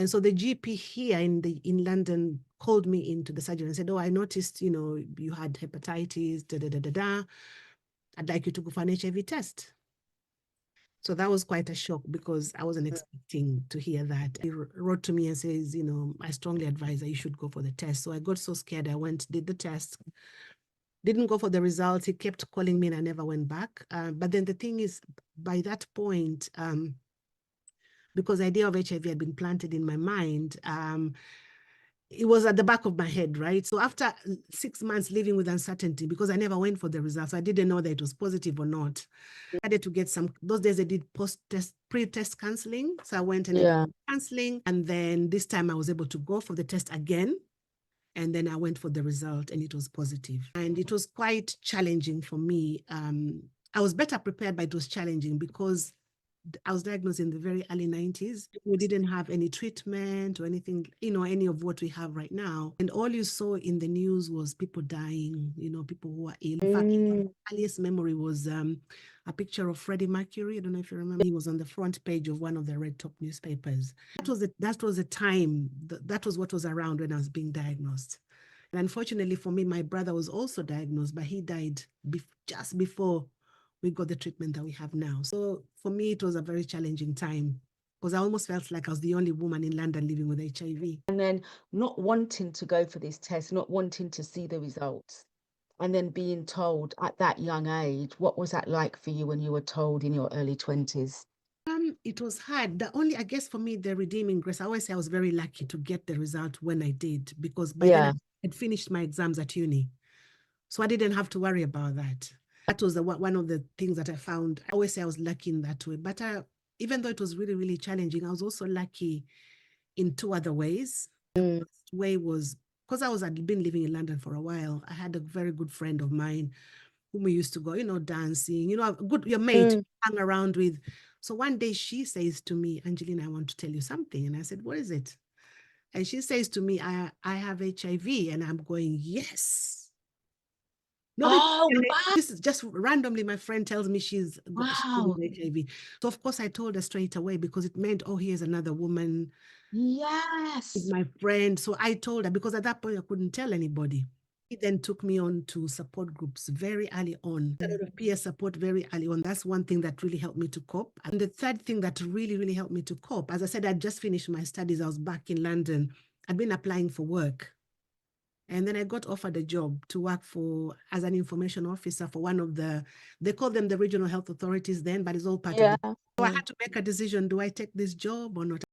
And so the GP here in London called me into the surgery and said, oh, I noticed, you had hepatitis, da, da, da, da, da. I'd like you to go for an HIV test. So that was quite a shock because I wasn't expecting to hear that. He wrote to me and says, I strongly advise that you should go for the test. So I got so scared. I went, did the test, didn't go for the results. He kept calling me and I never went back. But then the thing is, by that point, because the idea of HIV had been planted in my mind, it was at the back of my head, right? So after 6 months living with uncertainty, because I never went for the results, I didn't know that it was positive or not. I had to get those days I did post-test, pre-test counseling. So I went and I did counseling. And then this time I was able to go for the test again. And then I went for the result and it was positive. And it was quite challenging for me. I was better prepared, but it was challenging because I was diagnosed in the very early 90s. We didn't have any treatment or anything, any of what we have right now. And all you saw in the news was people dying, people who are ill. In fact, the earliest memory was a picture of Freddie Mercury. I don't know if you remember. He was on the front page of one of the red top newspapers. That was the time, that was what was around when I was being diagnosed. And unfortunately for me, my brother was also diagnosed, but he died just before we got the treatment that we have now. So for me, it was a very challenging time because I almost felt like I was the only woman in London living with HIV. And then not wanting to go for this test, not wanting to see the results, and then being told at that young age. What was that like for you when you were told in your early 20s? It was hard. I guess for me, the redeeming grace, I always say I was very lucky to get the result when I did, because by then I had finished my exams at uni. So I didn't have to worry about that. That was one of the things that I found. I always say I was lucky in that way. But even though it was really, really challenging, I was also lucky in two other ways. The first way was because I'd been living in London for a while. I had a very good friend of mine whom we used to go, dancing, your mate, hang around with. So one day she says to me, Angelina, I want to tell you something. And I said, what is it? And she says to me, I have HIV. And I'm going, yes. This is just randomly, my friend tells me she's got HIV. So of course I told her straight away because it meant, oh, here's another woman. Yes. My friend. So I told her because at that point I couldn't tell anybody. He then took me on to support groups very early on. A lot of peer support very early on. That's one thing that really helped me to cope. And the third thing that really, really helped me to cope, as I said, I'd just finished my studies. I was back in London. I'd been applying for work. And then I got offered a job to work as an information officer for one of they call them the regional health authorities then, but it's all part of it. So I had to make a decision, do I take this job or not?